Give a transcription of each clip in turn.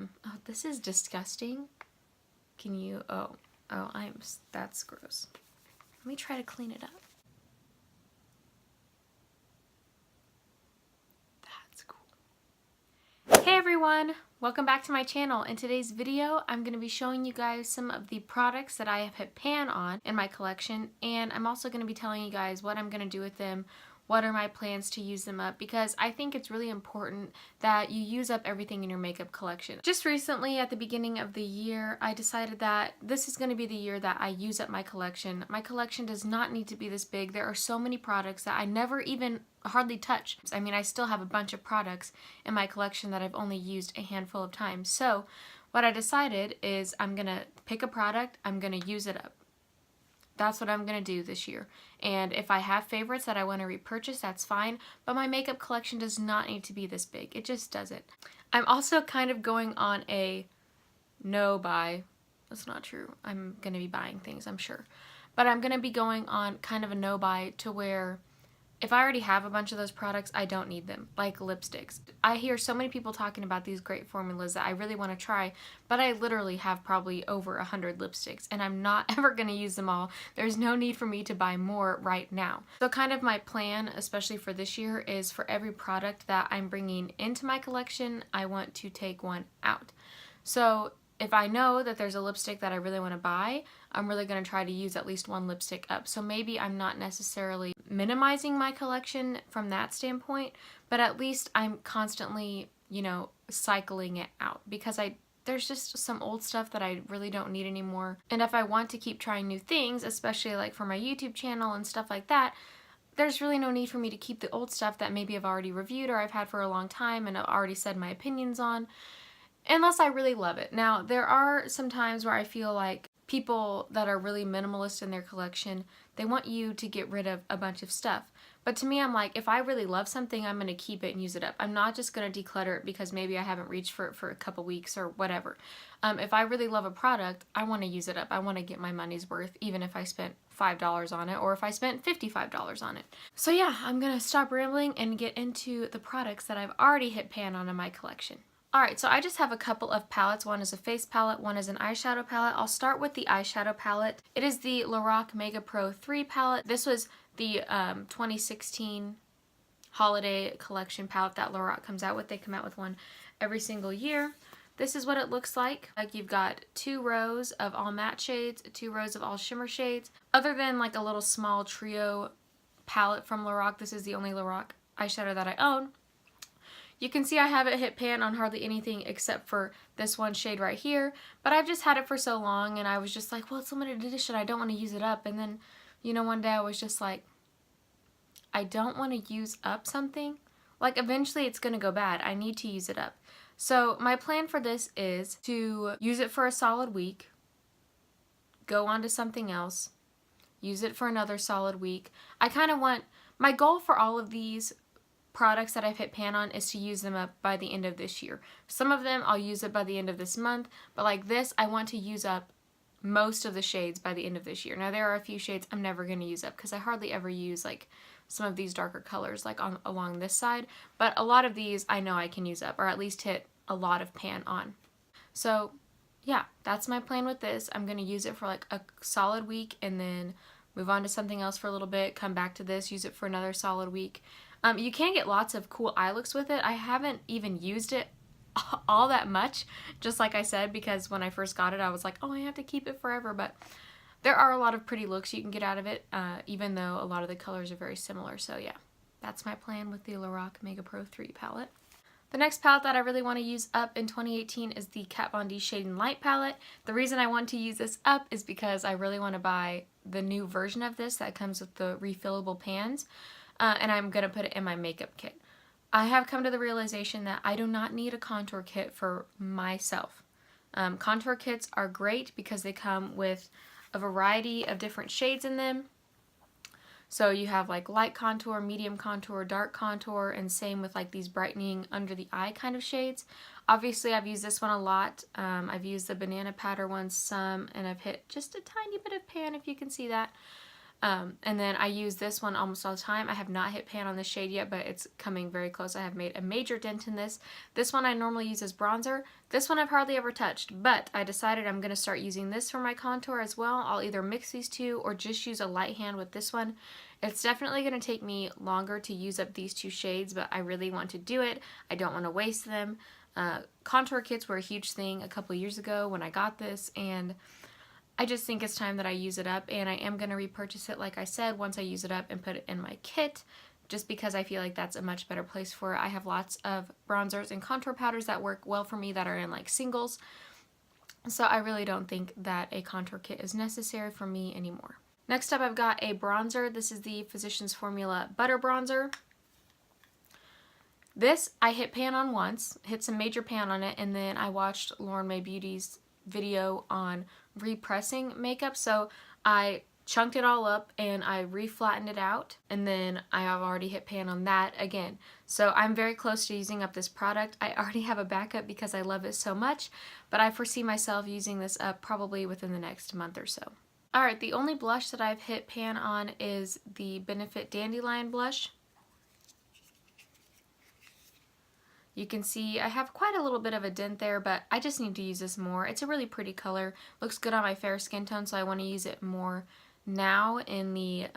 Oh, this is disgusting. Can you, that's gross. Let me try to clean it up. That's cool. Hey everyone, welcome back to my channel. In today's video, I'm going to be showing you guys some of the products that I have hit pan on in my collection, and I'm also going to be telling you guys what I'm going to do with them, what are my plans to use them up, because I think it's really important that you use up everything in your makeup collection. Just recently at the beginning of the year, I decided that this is going to be the year that I use up my collection. My collection does not need to be this big. There are so many products that I never even hardly touch. I mean, I still have a bunch of products in my collection that I've only used a handful of times. So what I decided is I'm going to pick a product, I'm going to use it up. That's what I'm going to do this year. And if I have favorites that I want to repurchase, that's fine. But my makeup collection does not need to be this big. It just doesn't. I'm also kind of going on a no buy. That's not true. I'm going to be buying things, I'm sure. But I'm going to be going on kind of a no buy to where if I already have a bunch of those products, I don't need them, like lipsticks. I hear so many people talking about these great formulas that I really want to try, but I literally have probably over 100 lipsticks, and I'm not ever going to use them all. There's no need for me to buy more right now. So kind of my plan, especially for this year, is for every product that I'm bringing into my collection, I want to take one out. So if I know that there's a lipstick that I really want to buy, I'm really going to try to use at least one lipstick up. So maybe I'm not necessarily minimizing my collection from that standpoint, but at least I'm constantly, you know, cycling it out, because there's just some old stuff that I really don't need anymore. And if I want to keep trying new things, especially like for my YouTube channel and stuff like that, there's really no need for me to keep the old stuff that maybe I've already reviewed or I've had for a long time and I've already said my opinions on, unless I really love it. Now, there are some times where I feel like people that are really minimalist in their collection, they want you to get rid of a bunch of stuff. But to me, I'm like, if I really love something, I'm going to keep it and use it up. I'm not just going to declutter it because maybe I haven't reached for it for a couple weeks or whatever. If I really love a product, I want to use it up. I want to get my money's worth, even if I spent $5 on it or if I spent $55 on it. So yeah, I'm going to stop rambling and get into the products that I've already hit pan on in my collection. Alright, so I just have a couple of palettes. One is a face palette, one is an eyeshadow palette. I'll start with the eyeshadow palette. It is the Lorac Megapro 3 palette. This was the 2016 holiday collection palette that Lorac comes out with. They come out with one every single year. This is what it looks like. Like, you've got 2 rows of all matte shades, 2 rows of all shimmer shades. Other than like a little small trio palette from Lorac, this is the only Lorac eyeshadow that I own. You can see I haven't hit pan on hardly anything except for this one shade right here, but I've just had it for so long and I was just like, well, it's limited edition, I don't want to use it up. And then, you know, one day I was just like, I don't want to use up something. Like, eventually it's going to go bad. I need to use it up. So my plan for this is to use it for a solid week, go on to something else, use it for another solid week. I kind of want, my goal for all of these products that I've hit pan on is to use them up by the end of this year. Some of them I'll use up by the end of this month, but like this, I want to use up most of the shades by the end of this year. Now, there are a few shades I'm never going to use up because I hardly ever use like some of these darker colors like along this side, but a lot of these I know I can use up, or at least hit a lot of pan on. So yeah, that's my plan with this. I'm going to use it for like a solid week and then move on to something else for a little bit, come back to this, use it for another solid week. You can get lots of cool eye looks with it. I haven't even used it all that much, just like I said, because when I first got it, I was like, oh, I have to keep it forever. But there are a lot of pretty looks you can get out of it, even though a lot of the colors are very similar. So yeah, that's my plan with the Lorac Megapro 3 palette. The next palette that I really want to use up in 2018 is the Kat Von D Shade and Light palette. The reason I want to use this up is because I really want to buy the new version of this that comes with the refillable pans. And I'm going to put it in my makeup kit. I have come to the realization that I do not need a contour kit for myself. Contour kits are great because they come with a variety of different shades in them. So you have like light contour, medium contour, dark contour, and same with like these brightening under the eye kind of shades. Obviously, I've used this one a lot. I've used the banana powder one some, and I've hit just a tiny bit of pan, if you can see that. And then I use this one almost all the time. I have not hit pan on this shade yet, but it's coming very close. I have made a major dent in this. This one I normally use as bronzer. This one I've hardly ever touched, but I decided I'm going to start using this for my contour as well. I'll either mix these two or just use a light hand with this one. It's definitely going to take me longer to use up these two shades, but I really want to do it. I don't want to waste them. Contour kits were a huge thing a couple years ago when I got this, and I just think it's time that I use it up, and I am going to repurchase it, like I said, once I use it up and put it in my kit, just because I feel like that's a much better place for it. I have lots of bronzers and contour powders that work well for me that are in like singles, so I really don't think that a contour kit is necessary for me anymore. Next up, I've got a bronzer. This is the Physicians Formula Butter Bronzer. This I hit pan on once, hit some major pan on it, and then I watched Lauren Mae Beauty's video on repressing makeup, so I chunked it all up and I reflattened it out, and then I have already hit pan on that again. So I'm very close to using up this product. I already have a backup because I love it so much, but I foresee myself using this up probably within the next month or so. Alright, the only blush that I've hit pan on is the Benefit Dandelion blush. You can see I have quite a little bit of a dent there, but I just need to use this more. It's a really pretty color. Looks good on my fair skin tone, so I want to use it more now in the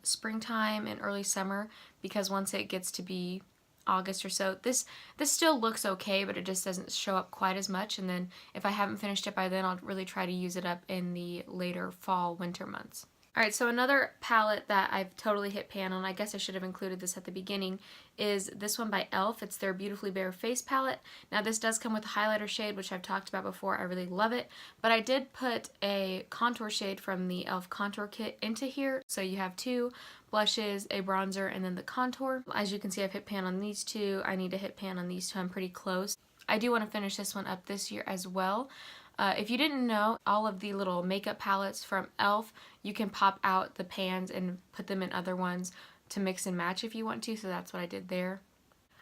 springtime and early summer, because once it gets to be August or so, this still looks okay, but it just doesn't show up quite as much. And then if I haven't finished it by then, I'll really try to use it up in the later fall, winter months. Alright, so another palette that I've totally hit pan on, I guess I should have included this at the beginning, is this one by E.L.F. It's their Beautifully Bare Face palette. Now this does come with a highlighter shade, which I've talked about before. I really love it, but I did put a contour shade from the E.L.F. contour kit into here. So you have two blushes, a bronzer, and then the contour. As you can see, I've hit pan on these two. I need to hit pan on these two. I'm pretty close. I do want to finish this one up this year as well. If you didn't know, all of the little makeup palettes from E.L.F., you can pop out the pans and put them in other ones to mix and match if you want to, so that's what I did there.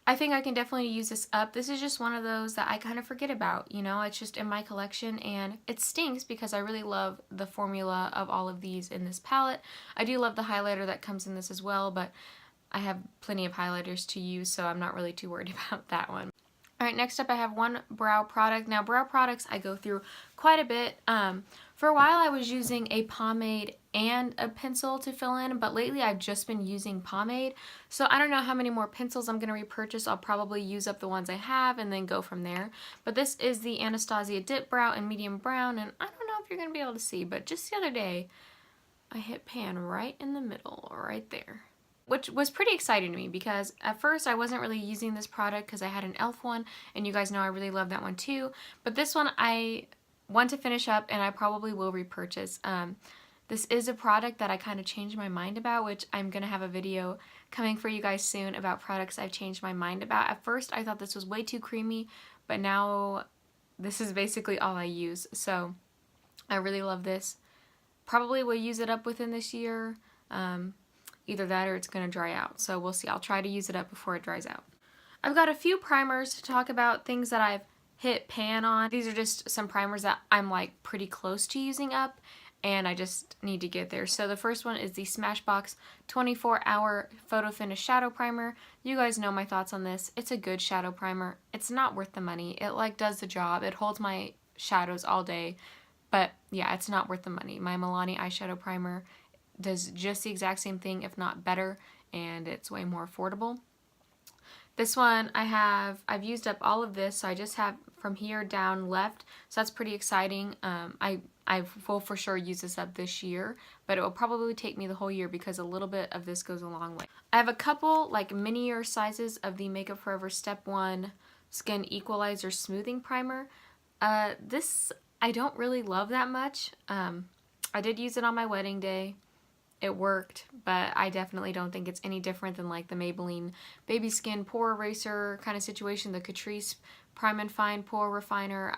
I think I can definitely use this up. This is just one of those that I kind of forget about, you know, it's just in my collection, and it stinks because I really love the formula of all of these in this palette. I do love the highlighter that comes in this as well, but I have plenty of highlighters to use, so I'm not really too worried about that one. Alright, next up I have one brow product. Now brow products I go through quite a bit. For a while I was using a pomade and a pencil to fill in, but lately I've just been using pomade. So I don't know how many more pencils I'm going to repurchase. I'll probably use up the ones I have and then go from there. But this is the Anastasia Dip Brow in medium brown, and I don't know if you're going to be able to see, but just the other day I hit pan right in the middle, right there. Which was pretty exciting to me because at first I wasn't really using this product because I had an E.L.F. one, and you guys know I really love that one too. But this one I want to finish up, and I probably will repurchase. This is a product that I kind of changed my mind about, which I'm going to have a video coming for you guys soon about products I've changed my mind about. At first I thought this was way too creamy, but now this is basically all I use. So I really love this. Probably will use it up within this year. Either that or it's going to dry out. So we'll see. I'll try to use it up before it dries out. I've got a few primers to talk about, things that I've hit pan on. These are just some primers that I'm like pretty close to using up, and I just need to get there. So the first one is the Smashbox 24-hour Photo Finish Shadow Primer. You guys know my thoughts on this. It's a good shadow primer. It's not worth the money. It like does the job. It holds my shadows all day. But yeah, it's not worth the money. My Milani eyeshadow primer does just the exact same thing, if not better, and it's way more affordable. This one I've used up all of this, so I just have from here down left, so that's pretty exciting. I will for sure use this up this year, but it will probably take me the whole year because a little bit of this goes a long way. I have a couple like minier sizes of the Makeup Forever Step 1 Skin Equalizer Smoothing Primer. This I don't really love that much. I did use it on my wedding day. It worked, but I definitely don't think it's any different than like the Maybelline Baby Skin Pore Eraser kind of situation, the Catrice Prime and Fine Pore Refiner.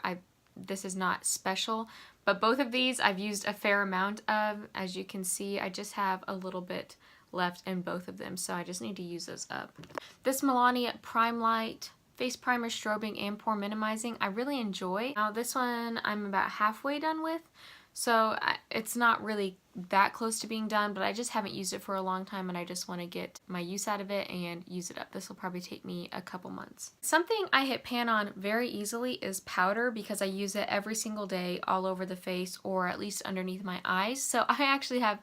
This is not special, but both of these I've used a fair amount of. As you can see, I just have a little bit left in both of them, so I just need to use those up. This Milani Prime Light Face Primer Strobing and Pore Minimizing I really enjoy. Now this one I'm about halfway done with. So it's not really that close to being done, but I just haven't used it for a long time and I just want to get my use out of it and use it up. This will probably take me a couple months. Something I hit pan on very easily is powder because I use it every single day all over the face or at least underneath my eyes. So I actually have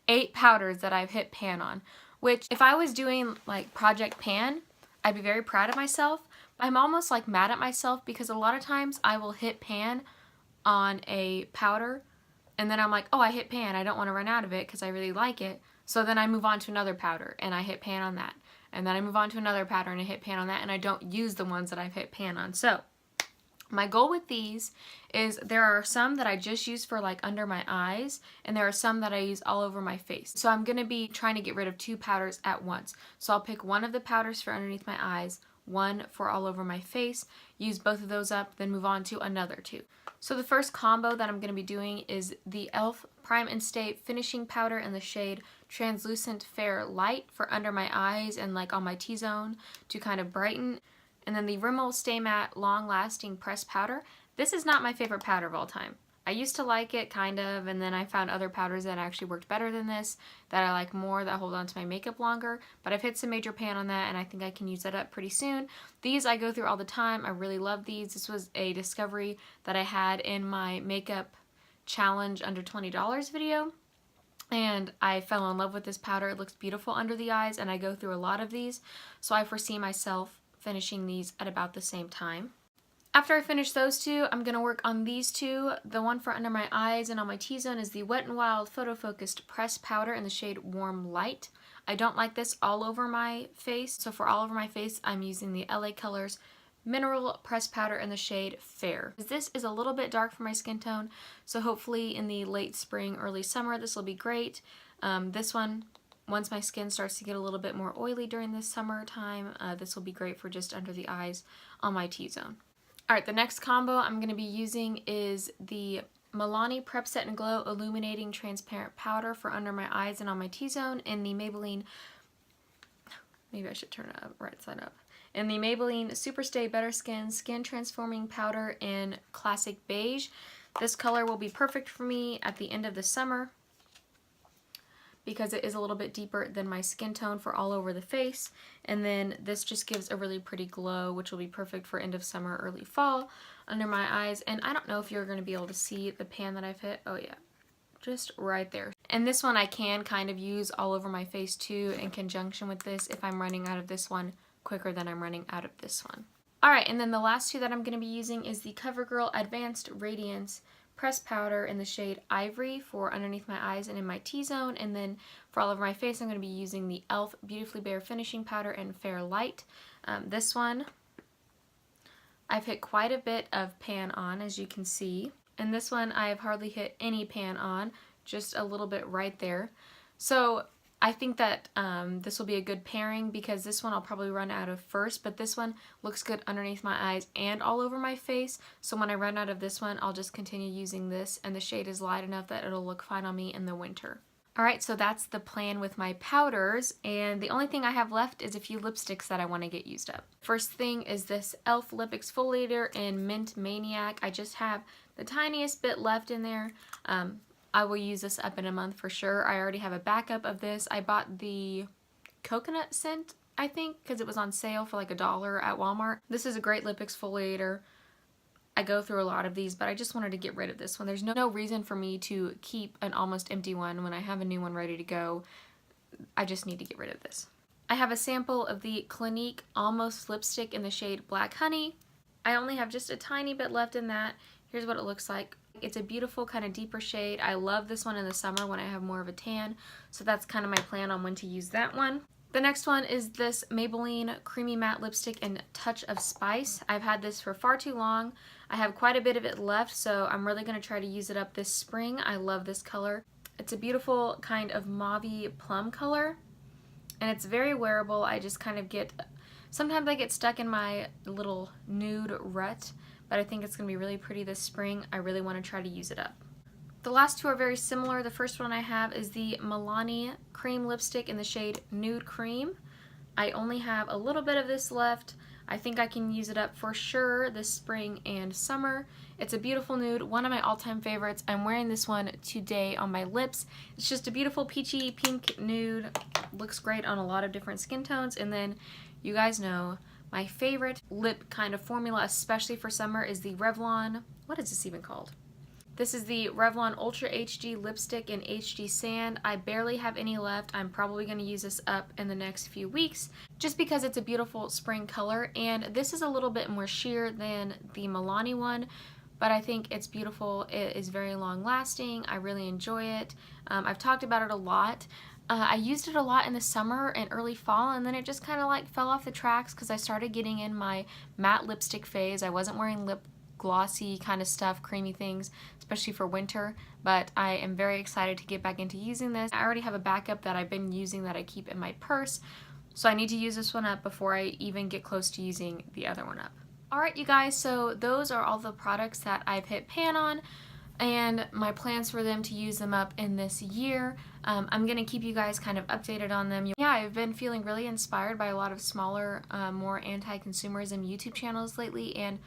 8 powders that I've hit pan on, which if I was doing like Project Pan, I'd be very proud of myself. I'm almost like mad at myself because a lot of times I will hit pan on a powder and then I'm like, oh, I hit pan. I don't want to run out of it because I really like it. So then I move on to another powder and I hit pan on that. And then I move on to another powder and I hit pan on that, and I don't use the ones that I've hit pan on. So my goal with these is there are some that I just use for like under my eyes, and there are some that I use all over my face. So I'm going to be trying to get rid of 2 powders at once. So I'll pick one of the powders for underneath my eyes, one for all over my face, use both of those up, then move on to another 2. So the first combo that I'm going to be doing is the E.L.F. Prime and Stay Finishing Powder in the shade Translucent Fair Light for under my eyes and like on my T-zone to kind of brighten. And then the Rimmel Stay Matte Long Lasting Pressed Powder. This is not my favorite powder of all time. I used to like it, kind of, and then I found other powders that actually worked better than this, that I like more, that hold on to my makeup longer. But I've hit some major pan on that, and I think I can use that up pretty soon. These I go through all the time. I really love these. This was a discovery that I had in my makeup challenge under $20 video. And I fell in love with this powder. It looks beautiful under the eyes, and I go through a lot of these. So I foresee myself finishing these at about the same time. After I finish those 2, I'm going to work on these 2. The one for under my eyes and on my T-zone is the Wet n Wild Photo Focused Pressed Powder in the shade Warm Light. I don't like this all over my face, so for all over my face I'm using the LA Colors Mineral Pressed Powder in the shade Fair. This is a little bit dark for my skin tone, so hopefully in the late spring, early summer this will be great. This one, once my skin starts to get a little bit more oily during this summertime, this will be great for just under the eyes on my T-zone. Alright, the next combo I'm going to be using is the Milani Prep Set and Glow Illuminating Transparent Powder for under my eyes and on my T-zone in the Maybelline, maybe I should turn it up, right side up, in the Maybelline Superstay Better Skin Transforming Powder in Classic Beige. This color will be perfect for me at the end of the summer because it is a little bit deeper than my skin tone for all over the face. And then this just gives a really pretty glow, which will be perfect for end of summer, early fall under my eyes. And I don't know if you're going to be able to see the pan that I've hit. Oh yeah, just right there. And this one I can kind of use all over my face too in conjunction with this if I'm running out of this one quicker than I'm running out of this one. Alright, and then the last 2 that I'm going to be using is the Covergirl Advanced Radiance Pressed Powder in the shade Ivory for underneath my eyes and in my T-zone, and then for all over my face I'm going to be using the E.L.F. Beautifully Bare Finishing Powder in Fair Light. This one I've hit quite a bit of pan on, as you can see, and this one I have hardly hit any pan on, just a little bit right there. So I think that this will be a good pairing because this one I'll probably run out of first, but this one looks good underneath my eyes and all over my face. So when I run out of this one, I'll just continue using this, and the shade is light enough that it'll look fine on me in the winter. Alright, so that's the plan with my powders, and the only thing I have left is a few lipsticks that I want to get used up. First thing is this E.L.F. Lip Exfoliator in Mint Maniac. I just have the tiniest bit left in there. I will use this up in a month for sure. I already have a backup of this. I bought the coconut scent, I think, because it was on sale for like $1 at Walmart. This is a great lip exfoliator. I go through a lot of these, but I just wanted to get rid of this one. There's no reason for me to keep an almost empty one when I have a new one ready to go. I just need to get rid of this. I have a sample of the Clinique Almost Lipstick in the shade Black Honey. I only have just a tiny bit left in that. Here's what it looks like. It's a beautiful kind of deeper shade. I love this one in the summer when I have more of a tan, so that's kind of my plan on when to use that one. The next one is this Maybelline Creamy Matte Lipstick in Touch of Spice. I've had this for far too long. I have quite a bit of it left, so I'm really going to try to use it up this spring. I love this color. It's a beautiful kind of mauvey plum color, and it's very wearable. I just kind of sometimes I get stuck in my little nude rut, but I think it's going to be really pretty this spring. I really want to try to use it up. The last 2 are very similar. The first one I have is the Milani Cream Lipstick in the shade Nude Cream. I only have a little bit of this left. I think I can use it up for sure this spring and summer. It's a beautiful nude, one of my all-time favorites. I'm wearing this one today on my lips. It's just a beautiful peachy pink nude. Looks great on a lot of different skin tones. And then you guys know my favorite lip kind of formula, especially for summer, is the Revlon, what is this even called? This is the Revlon Ultra HD Lipstick in HD Sand. I barely have any left. I'm probably going to use this up in the next few weeks just because it's a beautiful spring color, and this is a little bit more sheer than the Milani one, but I think it's beautiful. It is very long lasting. I really enjoy it. I've talked about it a lot. I used it a lot in the summer and early fall, and then it just kind of like fell off the tracks because I started getting in my matte lipstick phase. I wasn't wearing lip glossy kind of stuff, creamy things, especially for winter, but I am very excited to get back into using this. I already have a backup that I've been using that I keep in my purse, so I need to use this one up before I even get close to using the other one up. Alright you guys, so those are all the products that I've hit pan on and my plans for them to use them up in this year. I'm going to keep you guys kind of updated on them. Yeah, I've been feeling really inspired by a lot of smaller, more anti-consumerism YouTube channels lately, and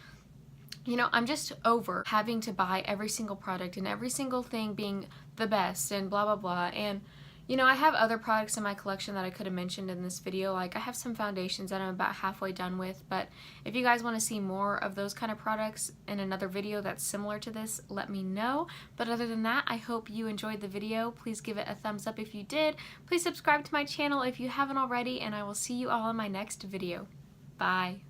you know, I'm just over having to buy every single product and every single thing being the best and blah blah blah. And you know, I have other products in my collection that I could have mentioned in this video. Like I have some foundations that I'm about halfway done with, but if you guys want to see more of those kind of products in another video that's similar to this, let me know. But other than that, I hope you enjoyed the video. Please give it a thumbs up if you did. Please subscribe to my channel if you haven't already, and I will see you all in my next video. Bye.